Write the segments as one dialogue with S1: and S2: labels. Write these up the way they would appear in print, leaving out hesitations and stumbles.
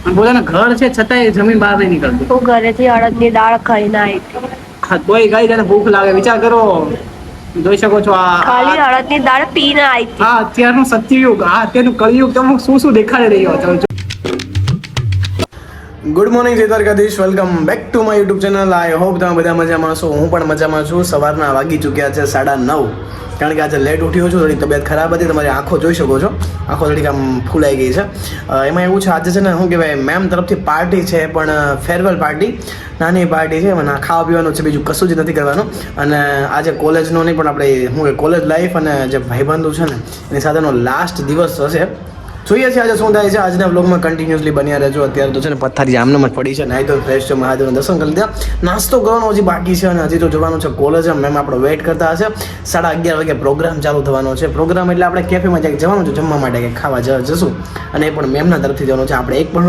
S1: પોતાના ઘર છે છતાંય જમીન બહાર નહીં નીકળતી.
S2: હું ઘરેથી અડદની દાળ ખાઈને આવી હતી.
S1: હા તોય ગઈ તને ભૂખ લાગે વિચાર કરો. જોઈ શકો છો
S2: ખાલી અડદની દાળ પીને આવી હતી.
S1: હા અત્યારનું સત્યયુગ અત્યારનું કળિયુગ તમે શું શું દેખાડી રહ્યો છો. ગુડ મોર્નિંગ જય Dwarkadhish, welcome back to my YouTube channel. I hope તમે બધા મજામાં છો. હું પણ મજામાં છું. સવારના વાગી ચૂક્યા છે 9:30, કારણ કે આજે લેટ ઉઠ્યો છું. થોડી તબિયત ખરાબ હતી. તમારી આંખો જોઈ શકો છો, આંખો થોડીક આમ ફૂલાઈ ગઈ છે. એમાં એવું છે આજે છે ને શું કહેવાય, મેમ તરફથી પાર્ટી છે, પણ ફેરવેલ પાર્ટી, નાની પાર્ટી છે. એમાં ખાવા પીવાનું છે, બીજું કશું જ નથી કરવાનું. અને આજે કોલેજનો નહીં પણ આપણે શું કોલેજ લાઈફ અને જે ભાઈબંધો છે ને એની સાથેનો લાસ્ટ દિવસ હશે. જોઈએ છે આજે શું થાય છે. આજના વ્લોગમાં કન્ટિન્યુઅસલી બન્યા રહેજો. અત્યારે તો છે ને પથારી આમનામ જ પડી છે. નાહી તો ફ્રેશ છે, મહાદેવના દર્શન કરી લીધા, નાસ્તો કરવાનો હજી બાકી છે અને હજી તો જવાનું છે કોલેજ. મેમ આપણો વેઇટ કરતા હશે. 11:30 વાગે પ્રોગ્રામ ચાલુ થવાનો છે. પ્રોગ્રામ એટલે આપણે કેફેમાં જાય જવાનું છે જમવા માટે, કે ખાવા જશું, અને એ પણ મેમના તરફથી જવાનું છે. આપણે એક પણ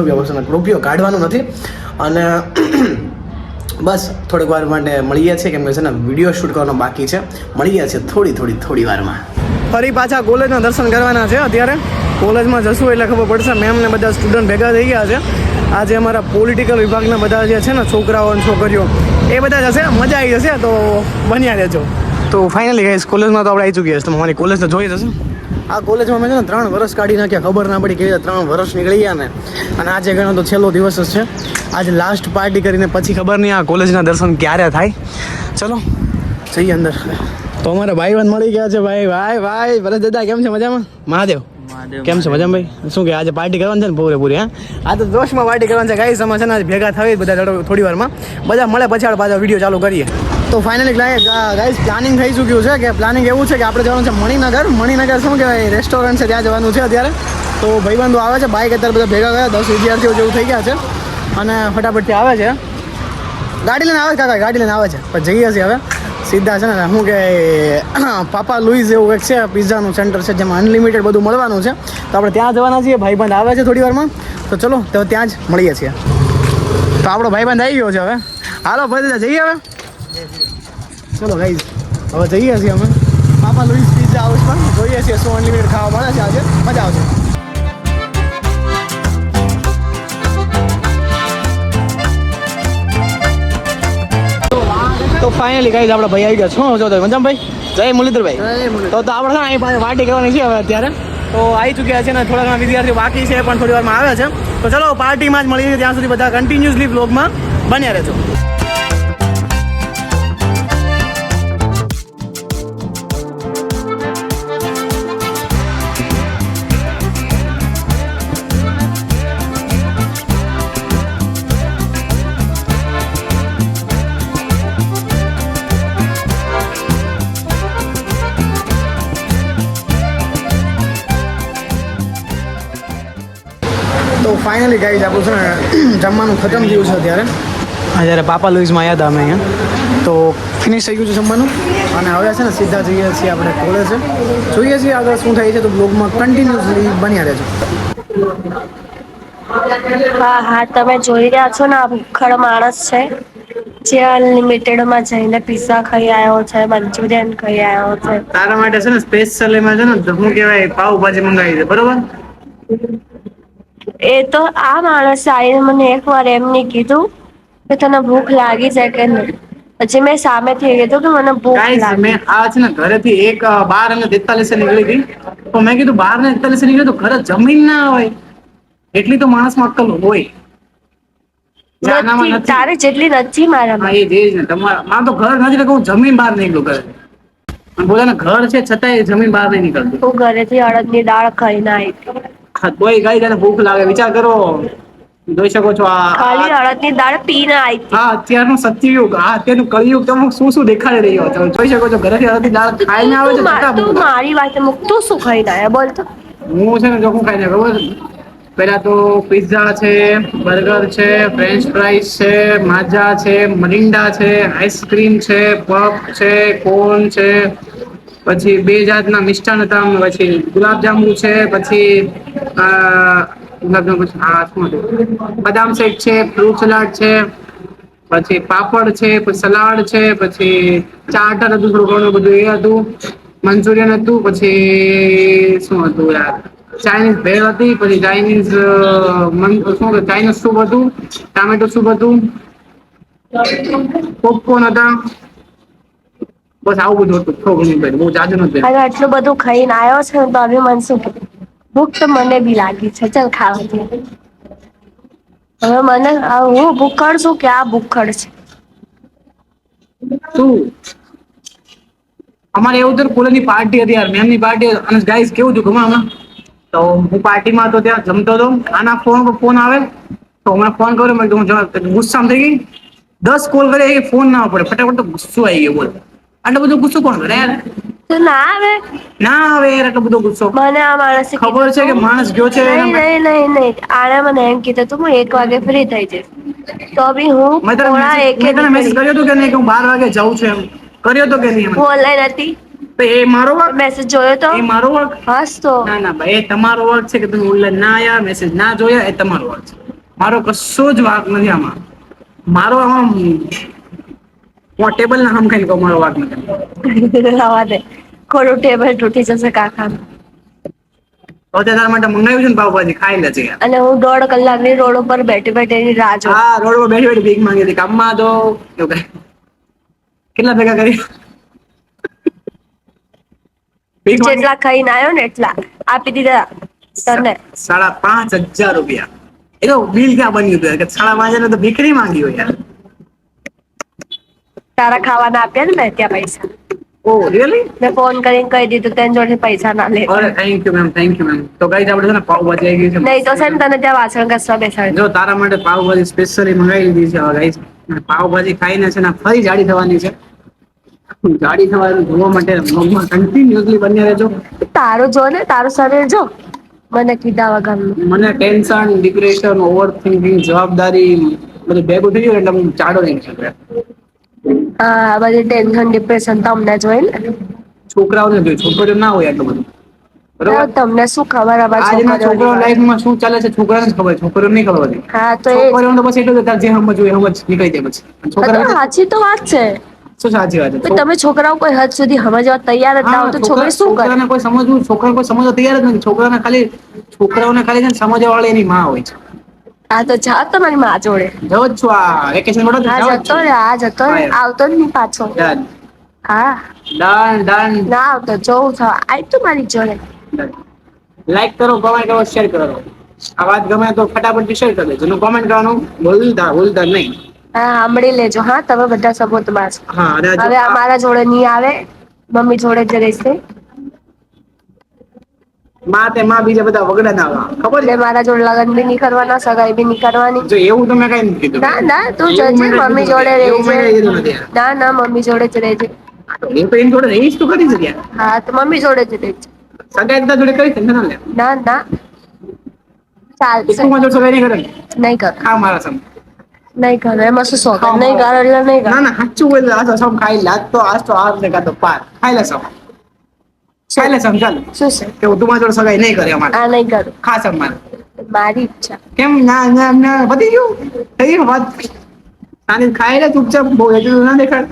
S1: રૂપિયો કાઢવાનો નથી. અને બસ થોડીક વાર માટે મળીએ છીએ, કેમ કે છે ને વિડીયો શૂટ કરવાનો બાકી છે. મળીએ છીએ થોડી વારમાં. ફરી પાછા કોલેજના દર્શન કરવાના છે. અત્યારે કોલેજમાં જશું એટલે ખબર પડશે. મેમ ને બધા સ્ટુડન્ટ ભેગા થઈ ગયા છે. આજે અમારા પોલિટિકલ વિભાગના બધા જે છે ને છોકરાઓ અને છોકરીઓ એ બધા જશે, મજા આવી જશે. તો બન્યા રહેજો. તો ફાઇનલી ગાઈસ કોલેજમાં તો આપણે આવી ચૂક્યા છે. તમારી કોલેજ તો જોઈ જશે. આ કોલેજમાં મેં છે ને 3 વર્ષ કાઢી નાખ્યા, ખબર ના પડી કેવી રીતે 3 વર્ષ નીકળી ગયા ને. અને આજે ગણો તો છેલ્લો દિવસ જ છે. આજે લાસ્ટ પાર્ટી કરીને પછી ખબર નહીં આ કોલેજના દર્શન ક્યારે થાય. ચલો જઈએ અંદર. તો અમારા ભાઈબંધ મળી ગયા છે. ભાઈ ભરત દાદા કેમ છે? મજામાં? મહાદેવ કેમ છે? મજામાં ભાઈ? શું કે આજે પાર્ટી કરવાની છે ને પૂરેપૂરી? આ તો જોશમાં પાર્ટી કરવાની છે. ગાઈસ અમે છે ને ભેગા થઈ બધા થોડી વારમાં, બધા મળે પછી આપણે પાછા વિડીયો ચાલુ કરીએ. તો ફાઇનલી ગાઈસ પ્લાનિંગ થઈ ચૂક્યું છે. કે પ્લાનિંગ એવું છે કે આપણે જવાનું છે મણિનગર શું કહેવાય રેસ્ટોરન્ટ છે, ત્યાં જવાનું છે અત્યારે. તો ભાઈબંધો આવે છે, બાઇક અત્યારે બધા ભેગા ગયા, 10 વિદ્યાર્થીઓ જેવું થઈ ગયા છે. અને ફટાફટથી આવે છે, ગાડી લઈને આવે છે. કાકા ગાડી લઈને આવે છે. પણ જઈએ છીએ હવે સીધા છે ને શું કે પાપા લુઈઝ એવું એક છે, પિઝાનું સેન્ટર છે, જેમાં અનલિમિટેડ બધું મળવાનું છે. તો આપણે ત્યાં જવાના છીએ. ભાઈબંધ આવે છે થોડી વારમાં, તો ચલો તો ત્યાં જ મળીએ છીએ. તો આપણો ભાઈબંધ આવી ગયો છે. હવે હાલો ભાઈ જઈએ. હવે ચલો ગાઈઝ હવે જઈએ છીએ અમે પાપા લુઈઝ પિઝા હાઉસમાં. જોઈએ છીએ શું અનલિમિટેડ ખાવા મળે છે આજે, મજા આવશે. તો ફાઇનલી ગાઈઝ આપણે ભાઈ આવી ગયા. શું છો મજામાં ભાઈ? જય મુરલીધરભાઈ. તો આપણે અહીં પાસે પાર્ટી કરવાની છે હવે અત્યારે. તો આવી ચૂક્યા છે ને થોડા ઘણા વિદ્યાર્થીઓ બાકી છે, પણ થોડી વારમાં આવે છે. તો ચલો પાર્ટીમાં જ મળીએ. ત્યાં સુધી બધા કન્ટિન્યુઅસલી વ્લોગમાં બન્યા રહેજો. તો ફાઇનલી ગાઈઝ આપણું છે ને જમવાનું ખતમ થયું છે અત્યારે. જ્યારે પાપા લુઈઝમાં આવ્યા હતા અમે અહીંયા, તો ફિનિશ થઈ ગયું છે જમવાનું. અને હવે છે ને સીધા જઈએ છીએ આપણે કોલેજ. જોઈએ છીએ આગળ શું થાય છે. તો બ્લોગમાં કન્ટિન્યુઅસલી બન્યા રહેજો.
S2: હા તમે જોઈ રહ્યા છો ને, આ ભૂખડ માણસ છે જે અનલિમિટેડમાં જઈને પિઝા ખાઈ આવ્યો છે, મંચુરિયન ખાઈ આવ્યો છે.
S1: તારા માટે છે ને સ્પેશિયલ એમાં છે ને શું કહેવાય પાવભાજી મંગાવી છે, બરોબર?
S2: એ તો આ માણસે આવીને મને એકવાર એમ નહીં કીધું કે તને ભૂખ લાગી છે કે નહીં. પછી મેં સામેથી કીધું કે મને ભૂખ લાગી.
S1: મેં આ છે ને ઘરેથી 12:43 નીકળી હતી. તો મેં કીધું 12:41 નીકળે તો ઘરે જમીન ના હોય. એટલી તો માણસમાં અક્કલ હોય.
S2: નથી તારે જેટલી નથી મારામાં.
S1: એ જ ને, તમારા તો ઘર નથી એટલે હું જમીન બહાર નીકળું ઘરે. પોતાના ઘર છે છતાંય જમીન બહાર નહીં નીકળતી.
S2: હું ઘરેથી અડદની દાળ ખાઈને આવી હતી.
S1: તોય ગઈ તને ભૂખ લાગે વિચાર કરો. જોઈ શકો છો
S2: ખાલી અડદની દાળ પીને આવી હતી.
S1: અત્યારનું સત્યયુગ, અત્યારનું કળિયુગ તમે શું શું દેખાડી રહ્યો છો. જોઈ શકો છો ઘરેથી અડદની દાળ ખાઈને આવે છે.
S2: તું મારી વાત મુક, તું શું ખાઈને આવ્યા બોલ તો?
S1: હું છે ને જો હું ખાઈને ખબર, પહેલા તો પિઝા છે, બર્ગર છે, ફ્રેન્ચ ફ્રાઈઝ છે, માઝા છે, મરિન્ડા છે, આઈસ્ક્રીમ છે, પફ છે, કોર્ન છે, પછી 2 જાતના મિષ્ટાન હતા, પછી ગુલાબજાંબુ છે, પછી બદામ શેક છે, ફ્રૂટ સલાડ છે, પછી પાપડ છે, પછી સલાડ છે, પછી ચાટર હતું થોડું ઘણું બધું એ હતું, મંચુરિયન હતું, પછી શું હતું યાર
S3: ચાઇનીઝ ભેળ હતી, પછી ચાઇનીઝ શું ચાઇનીઝ સૂપ હતું, ટામેટો સૂપ હતું, પોપકોર્ન હતા. બસ આવું બધું હતું, થોડું ઘણું બહુ જાજુ નથી.
S2: હવે આટલું બધું ખાઈને આવ્યો છે તો હવે મને શું કે ભૂખ તો મને બી લાગી છે, ચાલ ખાવા દે. હવે મને હું ભૂખડ છું કે આ ભૂખડ છે?
S3: શું? અમારે એવું હતું, કોલેજની પાર્ટી હતી યાર, મેમની પાર્ટી, અને ગાઈસ કેવું હતું ખબર હમણાં? તો હું પાર્ટીમાં હતો, ત્યાં જમતો હતો, આના ફોન પર ફોન આવે તો મને ફોન કર્યો, મેં કીધું ગુસ્સામાં થઈ ગઈ, 10 કોલ કરે એ ફોન ના પડે, ફટાફટ તો ગુસ્સો આવી ગયો બોલ. આટલો બધો ગુસ્સો કોણ કરે યાર?
S2: તો ના આવે
S3: ના આવે યાર આટલો બધો ગુસ્સો.
S2: મને આ માણસે
S3: ખબર છે કે માણસ ગયો છે
S2: નહીં આણે મને એમ કીધું તું હું 1 વાગે ફ્રી થઈ જઈશ, તો બી હું
S3: મેં તને
S2: પોણા
S3: મેસેજ
S2: એકે
S3: મેં તને મેસેજ
S2: નીકળી.
S3: કર્યો હતો કે નહીં કે હું 12 વાગે જાઉં છું એમ કર્યો હતો કે નહીં?
S2: હું ઓનલાઈન હતી.
S3: તો એ મારો વર્ક,
S2: મેસેજ જોયો તો?
S3: એ મારો વર્ક.
S2: હાસ તો
S3: ના ના ભાઈ, એ તમારો વર્ક છે કે તમે ઓનલાઈન ના આયા, મેસેજ ના જોયા, એ તમારો વર્ક છે. મારો કશો જ વાંક નથી આમાં. મારો આમાં હું ટેબલ ના હમ ખાઈને કહું મારો વાંક નથી.
S2: રવા દે, ખોટું ટેબલ તૂટી જશે કાકા.
S3: તો તે તારા માટે મંગાવ્યું છે ને પાવભાજી, ખાઈ લેજે યાર.
S2: અને હું 1.5 કલાકની રોડ ઉપર બેઠી બેઠી એની રાહ જોઉં.
S3: હા, રોડ પર બેઠી બેઠી ભીખ માંગી હતી, કામમાં તો એવું કઈ. કેટલા ભેગા કરી? ભીખ માંગી
S2: જેટલા ખાઈને આવ્યો ને એટલા આપી દીધા તને.
S3: 5,500 રૂપિયા. એ તો બિલ ક્યાં બન્યું હતું કે 5,500 તો ભીખ નહીં માંગી હોય યાર.
S2: તારા ખાવાના આપ્યા ને મેં ત્યાં પૈસા.
S3: ઓહ રિયલી?
S2: મેં ફોન કરીને કહી દીધું તેની જોડે પૈસા ના લે.
S3: અરે thank you ma'am, thank you ma'am. તો ગાઈસ આપણે છે ને પાવભાજી આવી ગઈ છે.
S2: નહીં તો છે ને તને ત્યાં વાસણ ઘસવા બેસાડ.
S3: જો તારા માટે પાવભાજી સ્પેશિયલી મંગાવી દીધી છે ગાઈસ. પાવભાજી ખાઈને છે ને ફરી જાડી થવાની છે. જાડી થવાનું જોવા માટે વ્લોગમાં કન્ટિન્યુઅસલી બન્યા રહેજો.
S2: તારું જો ને, તારું શરીર જો, મને કીધા વગરનું.
S3: મને ટેન્શન, ડિપ્રેશન, ઓવર થિંકિંગ, જવાબદારી બધું ભેગું થઈ ગયું એટલે હું ચાડો નહીં શકું.
S2: હા, બધી ટેન્શન ડિપ્રેશન તમને જોઈ ને.
S3: છોકરાઓને જોઈએ, છોકરીઓ ના હોય આટલું બધું. બરોબર?
S2: તમને શું ખબર હવે
S3: આજના છોકરાઓ
S2: છોકરીઓની?
S3: લાઈફમાં શું ચાલે છે છોકરાને જ ખબર, છોકરીઓને નહીં ખબર હોતી.
S2: હા તો એ
S3: છોકરીઓને તો બસ એટલું જ જે સમજ હોય સમજ નીકળી જાય પછી. છોકરા
S2: સાચી તો વાત છે.
S3: શું સાચી વાત છે?
S2: તમે છોકરાઓ કોઈ હદ સુધી સમજવા તૈયાર જ ના હો તો છોકરી શું કરે?
S3: છોકરાને કોઈ સમજવું, છોકરાને કોઈ સમજવા તૈયાર જ નથી. છોકરાઓને ખાલી છે ને સમજવા વાળી એની માં હોય છે.
S2: હા તો જા તમારી માં જોડે.
S3: જવો જ છું, આ વેકેશન માટે
S2: હા જતો રે, હા જતો રે, આવતો જ નહીં પાછો.
S3: ડન
S2: હા
S3: ડન ડન.
S2: ના આવતો, જોઉં છું, આય તું મારી જોડે.
S3: લાઈક કરો, કમેન્ટ કરો, શેર કરો. આ વાત ગમે તો ફટાફટ શેર કરી દેજો. કોમેન્ટ કરવાનું ભૂલતા નહીં.
S2: હા સાંભળી લેજો. હા તમે બધા સપોર્ટમાં છો.
S3: હા, અને
S2: હવે આ મારા જોડે નહીં આવે, મમ્મી જોડે જ રહેશે.
S3: માં બીજા બધા વગડા ના ખબર
S2: એટલે
S3: છે.
S2: મારા જોડે લગન બી નહીં કરવાના, સગાઈ બી નહીં કરવાની.
S3: જો એવું તમે કઈ નથી કીધું.
S2: ના ના તું
S3: એવું
S2: જજે,
S3: મેં કઈ
S2: મમ્મી
S3: કીધું
S2: જોડે
S3: નથી. એવું મેં કઈ કીધું
S2: રહેજે.
S3: નથી.
S2: ના ના મમ્મી જોડે જ રહેજે.
S3: એ તો એની જોડે રહીશ તો કરી જગ્યા.
S2: હા તો મમ્મી જોડે જ રહેજે.
S3: સગાઈ એકદા જોડે કરી ટેન્શન ના લે.
S2: ના ના ચાલશે.
S3: તું મારા જોડે સગાઈ નહીં કરે.
S2: નહીં કર.
S3: ખા મારા સમ.
S2: નહીં કર, એમાં શું શોખ? નહીં કર એટલે નહીં કર.
S3: ના ના સાચું બોલ. આ તો સમ ખાઈ લાત તો આજ તો આજ ને કાતો પાર ખાઈ લે સમ. ખાઈ લે સમ ચાલ.
S2: શું છે?
S3: કે તું મારા જોડે સગાઈ નહીં કરે અમારે.
S2: આ નહીં કરું.
S3: ખા સમ મારે.
S2: મારી ઈચ્છા.
S3: કેમ ના ના ના પતી ગયું થઈ વાત. આને ખાઈ લે ચૂપચાપ, બહુ એટલું ના દેખાડ.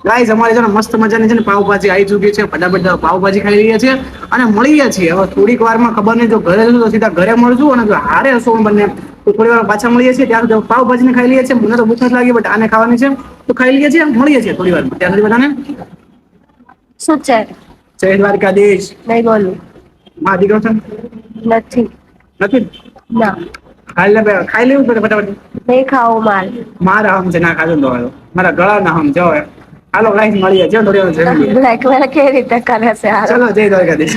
S3: ગાઈસ અમારે છે ને મસ્ત મજાની છે ને પાવભાજી આવી ચૂકી છે. ફટાફટ પાવભાજી ખાઈ લઈએ છીએ અને મળીએ છીએ. હવે થોડીક વારમાં ખબર નહીં, જો ઘરે જશું તો સીધા ઘરે મળશું, અને જો હારે હશું બંને તો થોડી વાર પાછા મળીએ છીએ. ત્યાં સુધી પાવભાજી ને ખાઈ લઈએ છીએ. મને તો ભૂખ નથી લાગી, બટ આને ખાવાની છે તો ખાઈ લઈએ છીએ. મળીએ છીએ થોડી વાર. ત્યાં સુધી બધાને
S2: શું છે?
S3: જય દ્વારકાધીશ.
S2: નહીં બોલું.
S3: માં દીકરો છે
S2: નથી.
S3: નથી?
S2: ના
S3: ખાઈ લેવું પડે ફટાફટ.
S2: નહીં ખાવું મારે.
S3: મારા હમ છે ના ખાધું તો મારા ગળા ના હમ જો. હાલો ગાઈસ મળીએ છીએ થોડી વાર.
S2: બ્લેકમેલ કેવી રીતે કરે છે?
S3: ચલો જય દ્વારકાધીશ.